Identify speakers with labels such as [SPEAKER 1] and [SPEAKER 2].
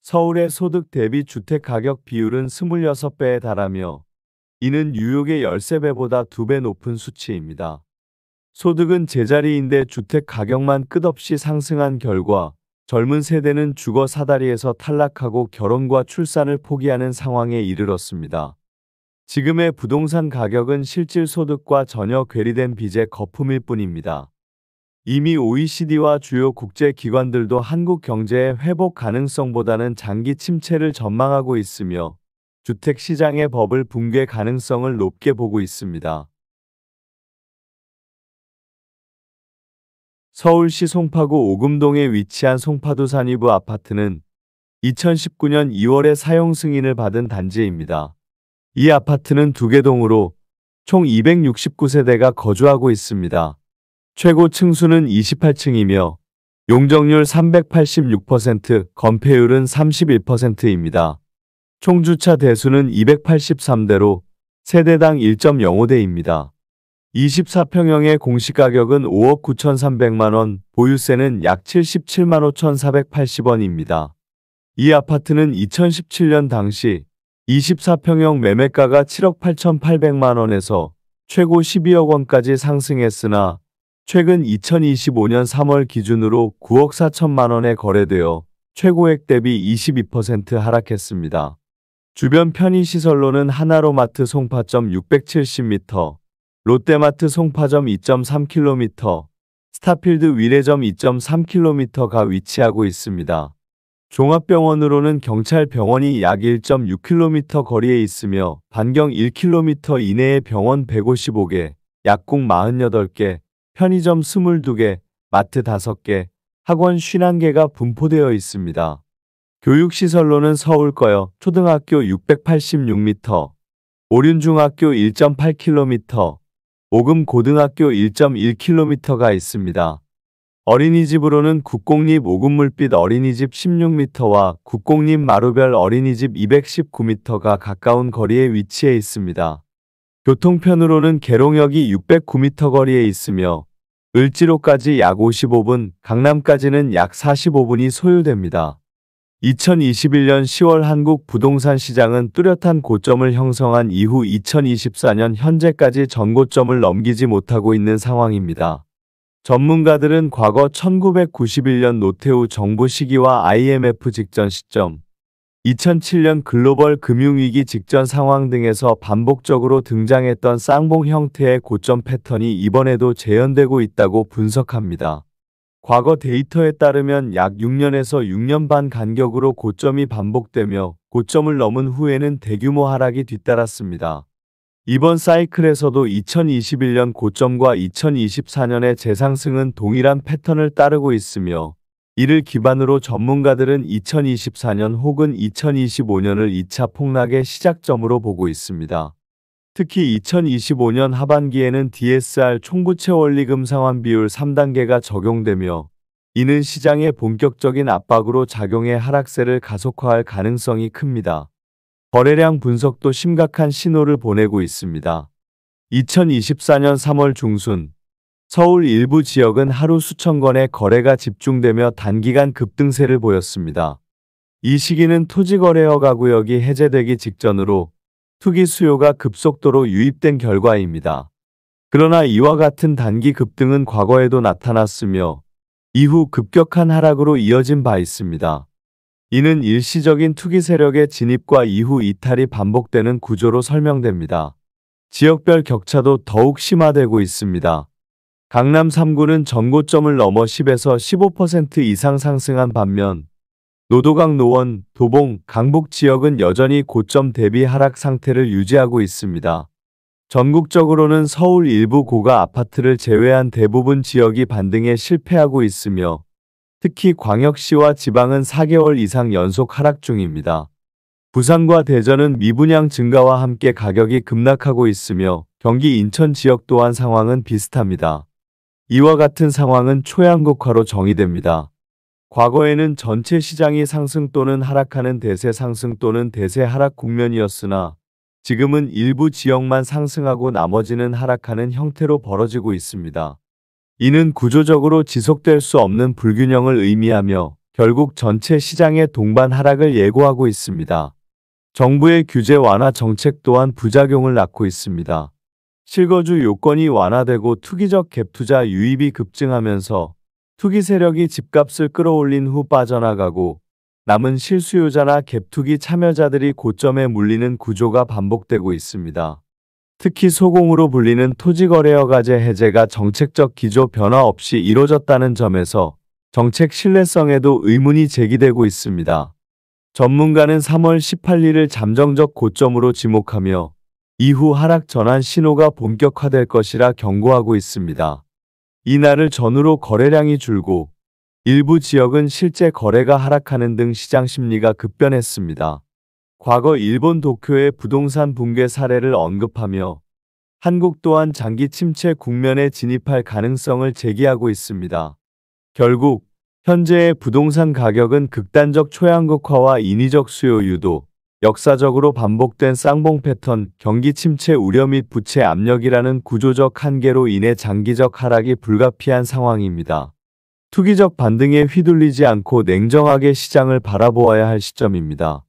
[SPEAKER 1] 서울의 소득 대비 주택 가격 비율은 26배에 달하며 이는 뉴욕의 13배보다 2배 높은 수치입니다. 소득은 제자리인데 주택 가격만 끝없이 상승한 결과 젊은 세대는 주거 사다리에서 탈락하고 결혼과 출산을 포기하는 상황에 이르렀습니다. 지금의 부동산 가격은 실질 소득과 전혀 괴리된 빚의 거품일 뿐입니다. 이미 OECD와 주요 국제기관들도 한국 경제의 회복 가능성보다는 장기 침체를 전망하고 있으며 주택시장의 버블 붕괴 가능성을 높게 보고 있습니다. 서울시 송파구 오금동에 위치한 송파두 산위부 아파트는 2019년 2월에 사용 승인을 받은 단지입니다. 이 아파트는 2개 동으로 총 269세대가 거주하고 있습니다. 최고 층수는 28층이며 용적률 386%, 건폐율은 31%입니다. 총 주차 대수는 283대로 세대당 1.05대입니다. 24평형의 공시가격은 5억 9,300만원, 보유세는 약 77만 5,480원입니다. 이 아파트는 2017년 당시 24평형 매매가가 7억 8,800만원에서 최고 12억 원까지 상승했으나 최근 2025년 3월 기준으로 9억 4천만 원에 거래되어 최고액 대비 22% 하락했습니다. 주변 편의시설로는 하나로마트 송파점 670m, 롯데마트 송파점 2.3km, 스타필드 위례점 2.3km가 위치하고 있습니다. 종합병원으로는 경찰병원이 약 1.6km 거리에 있으며 반경 1km 이내에 병원 155개, 약국 48개, 편의점 22개, 마트 5개, 학원 51개가 분포되어 있습니다. 교육시설로는 서울거여 초등학교 686m, 오륜중학교 1.8km, 오금고등학교 1.1km가 있습니다. 어린이집으로는 국공립 오금물빛 어린이집 16m와 국공립 마루별 어린이집 219m가 가까운 거리에 위치해 있습니다. 교통편으로는 계룡역이 609m 거리에 있으며 을지로까지 약 55분, 강남까지는 약 45분이 소요됩니다. 2021년 10월 한국 부동산 시장은 뚜렷한 고점을 형성한 이후 2024년 현재까지 전고점을 넘기지 못하고 있는 상황입니다. 전문가들은 과거 1991년 노태우 정부 시기와 IMF 직전 시점, 2007년 글로벌 금융위기 직전 상황 등에서 반복적으로 등장했던 쌍봉 형태의 고점 패턴이 이번에도 재현되고 있다고 분석합니다. 과거 데이터에 따르면 약 6년에서 6년 반 간격으로 고점이 반복되며 고점을 넘은 후에는 대규모 하락이 뒤따랐습니다. 이번 사이클에서도 2021년 고점과 2024년의 재상승은 동일한 패턴을 따르고 있으며 이를 기반으로 전문가들은 2024년 혹은 2025년을 2차 폭락의 시작점으로 보고 있습니다. 특히 2025년 하반기에는 DSR 총부채 원리금 상환 비율 3단계가 적용되며 이는 시장의 본격적인 압박으로 작용해 하락세를 가속화할 가능성이 큽니다. 거래량 분석도 심각한 신호를 보내고 있습니다. 2024년 3월 중순 서울 일부 지역은 하루 수천 건의 거래가 집중되며 단기간 급등세를 보였습니다. 이 시기는 토지거래허가구역이 해제되기 직전으로 투기 수요가 급속도로 유입된 결과입니다. 그러나 이와 같은 단기 급등은 과거에도 나타났으며 이후 급격한 하락으로 이어진 바 있습니다. 이는 일시적인 투기 세력의 진입과 이후 이탈이 반복되는 구조로 설명됩니다. 지역별 격차도 더욱 심화되고 있습니다. 강남 3구는 전고점을 넘어 10에서 15% 이상 상승한 반면 노도강, 노원, 도봉, 강북 지역은 여전히 고점 대비 하락 상태를 유지하고 있습니다. 전국적으로는 서울 일부 고가 아파트를 제외한 대부분 지역이 반등에 실패하고 있으며 특히 광역시와 지방은 4개월 이상 연속 하락 중입니다. 부산과 대전은 미분양 증가와 함께 가격이 급락하고 있으며 경기 인천 지역 또한 상황은 비슷합니다. 이와 같은 상황은 초양극화로 정의됩니다. 과거에는 전체 시장이 상승 또는 하락하는 대세 상승 또는 대세 하락 국면이었으나 지금은 일부 지역만 상승하고 나머지는 하락하는 형태로 벌어지고 있습니다. 이는 구조적으로 지속될 수 없는 불균형을 의미하며 결국 전체 시장의 동반 하락을 예고하고 있습니다. 정부의 규제 완화 정책 또한 부작용을 낳고 있습니다. 실거주 요건이 완화되고 투기적 갭투자 유입이 급증하면서 투기 세력이 집값을 끌어올린 후 빠져나가고 남은 실수요자나 갭투기 참여자들이 고점에 물리는 구조가 반복되고 있습니다. 특히 소공으로 불리는 토지거래허가제 해제가 정책적 기조 변화 없이 이뤄졌다는 점에서 정책 신뢰성에도 의문이 제기되고 있습니다. 전문가는 3월 18일을 잠정적 고점으로 지목하며 이후 하락 전환 신호가 본격화될 것이라 경고하고 있습니다. 이날을 전후로 거래량이 줄고 일부 지역은 실제 거래가 하락하는 등 시장 심리가 급변했습니다. 과거 일본 도쿄의 부동산 붕괴 사례를 언급하며 한국 또한 장기 침체 국면에 진입할 가능성을 제기하고 있습니다. 결국 현재의 부동산 가격은 극단적 초양극화와 인위적 수요 유도, 역사적으로 반복된 쌍봉 패턴, 경기 침체 우려 및 부채 압력이라는 구조적 한계로 인해 장기적 하락이 불가피한 상황입니다. 투기적 반등에 휘둘리지 않고 냉정하게 시장을 바라보아야 할 시점입니다.